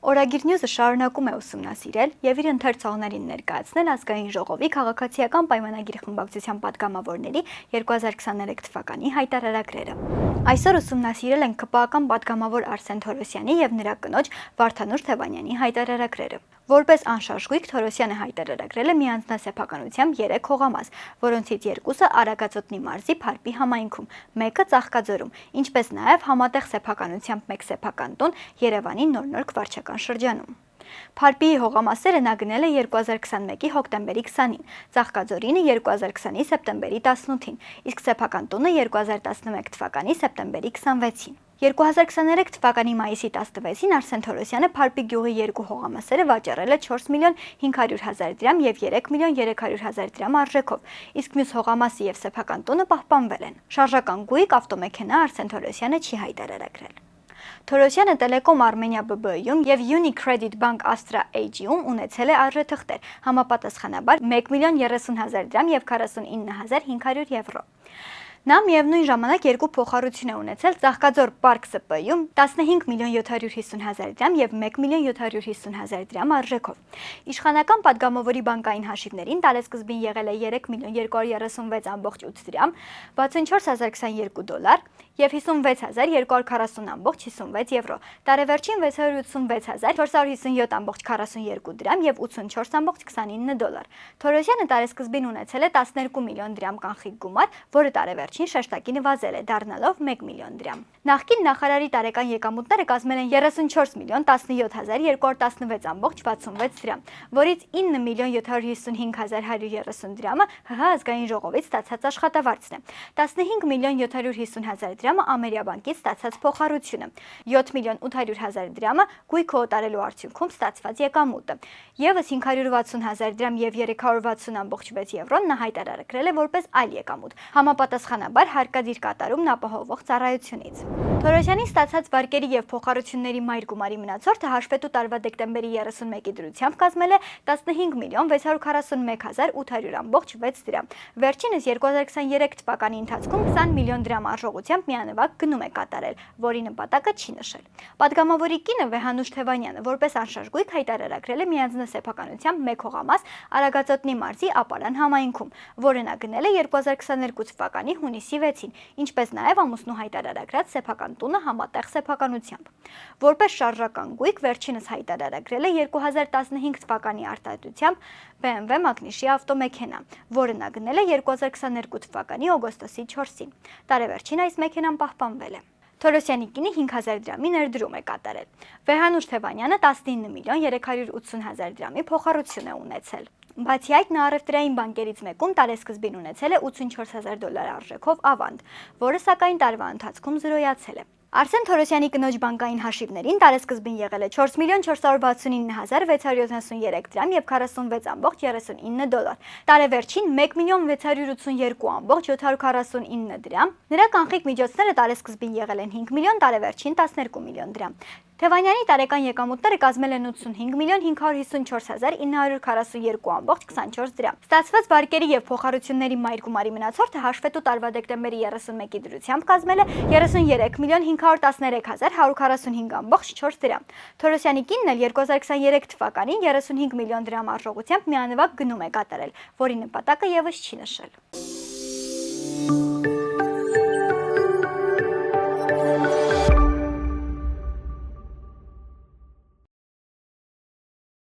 Օրագիր Նյուզը շարունակում է ուսումնասիրել եւ իր ընթերցողներին ներկայացնել ազգային ժողովի քաղաքացիական պայմանագիր խմբակցության պատգամավորների 2023 թվականի հայտարարագրերը։ Այսօր ուսումնասիրել ենք ԿՊԱ-ական պատգամավոր Արսեն Թորոսյանի եւ նրա կնոջ Վարդանուշ Թևանյանի հայտարարագրերը։ Որպես անշարժ Թորոսյանը հայտարարագրել է միանձնասեփականությամբ 3 հողամաս, որոնցից 2-ը Արագածոտնի մարզի Փարպի համայնքում, 1-ը Ծաղկաձորում, ինչպես նաև համատեղ սեփականությամբ 1 սեփական տուն Երևանի Նոր վարչական շրջանում։ Փարպիի հողամասերը նա գնել է 2021-ի հոկտեմբերի 20-ին, Ծաղկաձորինը 2020-ի սեպտեմբերի 18-ին, իսկ սեփական տունը 2011 թվականի սեպտեմբերի 26-ին։ 2023 թվականի մայիսի 16-ին Արսեն Թորոսյանը Փարպի գյուղի 2 հողամասերը վաճառել է 4 միլիոն 500 հազար դրամ եւ 3 միլիոն 300 հազար դրամ արժեքով, իսկ մյուս հողամասը եւ սեփական տունը պահպանվել են։ Շարժական գույք ավտոմեքենա Արսեն Թորոսյանը չի հայտարարագրել։ Թորոսյանը Տելեկոմ Armenia BB-ում եւ Unicredit Bank Astra AG-ում ունեցել է արժեթղթեր, համապատասխանաբար 1 միլիոն 30 հազար դրամ եւ 49500 եվրո։ Նա միևնույն ժամանակ 2 փոխառություն է ունեցել Ծաղկաձոր Park SP-ում 15 միլիոն 750 հազար դրամ եւ 1 միլիոն 750 հազար դրամ արժեքով։ Իշխանական падգամավորի բանկային հաշիվներին տարեսկզբին եղել է 3 միլիոն 236.8 դրամ, 64022 դոլար եւ 56240.56 եվրո, տարեվերջին 686457.42 դրամ եւ 84.29 դոլար։ Թորոսյանը տարեսկզբին ունեցել է 12 միլիոն դրամ կանխիկ գումար, որը տարեվերջին շեշտակի նվազել է, դառնալով 1 միլիոն դրամ։ Նախկին նախարարի տարեկան եկամուտները կազմել են 34 միլիոն 17216.66 դրամ, որից 9 միլիոն 755130 դրամը ՀՀ ազգային ժողովից ստացած աշխատավարձն է, 15 միլիոն 750 հազար դրամը Ամերիաբանկից ստացած փոխառությունը, 7 միլիոն 800 հազար դրամը գույքը օտարելու արդյունքում ստացված եկամուտը, եւս 560 հազար դրամ եւ 360.6 եվրոն նա հայտարարագրել է որպես այլ եկամուտ, համապատասխանաբար հարկադիր կատարումն ապահովող ծառայությունից։ Թորոսյանի ստացած վարկերի եւ փոխառությունների մայր գումարի մնացորդը հաշվետու տարվա դեկտեմբերի 31-ի դրությամբ կազմել է 15 միլիոն 641.800.6 դրամ։ Վերջինս 2023 թվականի ընթացքում 20 միլիոն դրամ արժողությամբ միանվագ գնում է կատարել, որի նպատակը չի նշել։ Պատգամավորի կինը Վարդանուշ Թևանյանը որպես անշարժ հայտարարագրել է միանձնասեփականությամբ 1 հողամաս Արագածոտնի մարզի Ապարան համայնքում, որը նա գնել է 2022 թվականի հունիսի 6-ին, ինչպես նաև ամուսնու հայտարարագրած սեփական տունը համատեղ սեփականությամբ։ Որպես շարժական գույք վերջինս հայտարարագրել է 2015 թվականի արտահայտությամբ BMW Magnishի ավտոմեքենա, որը նա գնել է 2022 թվականի օգոստոսի 4-ին։ Տարեվերջին այս մեքենան պահպանվել է։ Թորոսյանի կինը 5000 դրամի ներդրում է կատարել։ Վարդանուշ Թևանյանը 19 միլիոն 380 հազար դրամի փոխառություն է ունեցել։ Բացի այդ, նա առևտրային բանկերից մեկում տարեսկզբին ունեցել է 84 հազար դոլար արժեքով ավանդ, որը սակայն տարվա ընթացքում զրոյացել է։ Արսեն Թորոսյանի կնոջ բանկային հաշիվներին տարեսկզբին եղել է 4 միլիոն 469 հազար 673 դրամ եւ 46.39 դոլար, տարեվերջին 1 միլիոն 682.749 դրամ, նրա կանխիկ միջոցները տարեսկզբին եղել են 5 միլիոն, տարեվերջին 12 միլիոն դրամ։ Թևանյանի տարեկան եկամուտները կազմել են 85 միլիոն 554 հազար 942.24 դրամ։ Ստացված վարկերի եւ փոխառությունների մայր գումարի մնացորդը հաշվետու տարվա դեկտեմբերի 31-ի դրությամբ կազմել է 33 միլիոն 513 հազար 145.4 դրամ։ Թորոսյանի կինն էլ 2023 թվականին 35 միլիոն դրամ արժողությամբ միանվագ գնում է կատարել, որի նպատակը եւս չի նշել։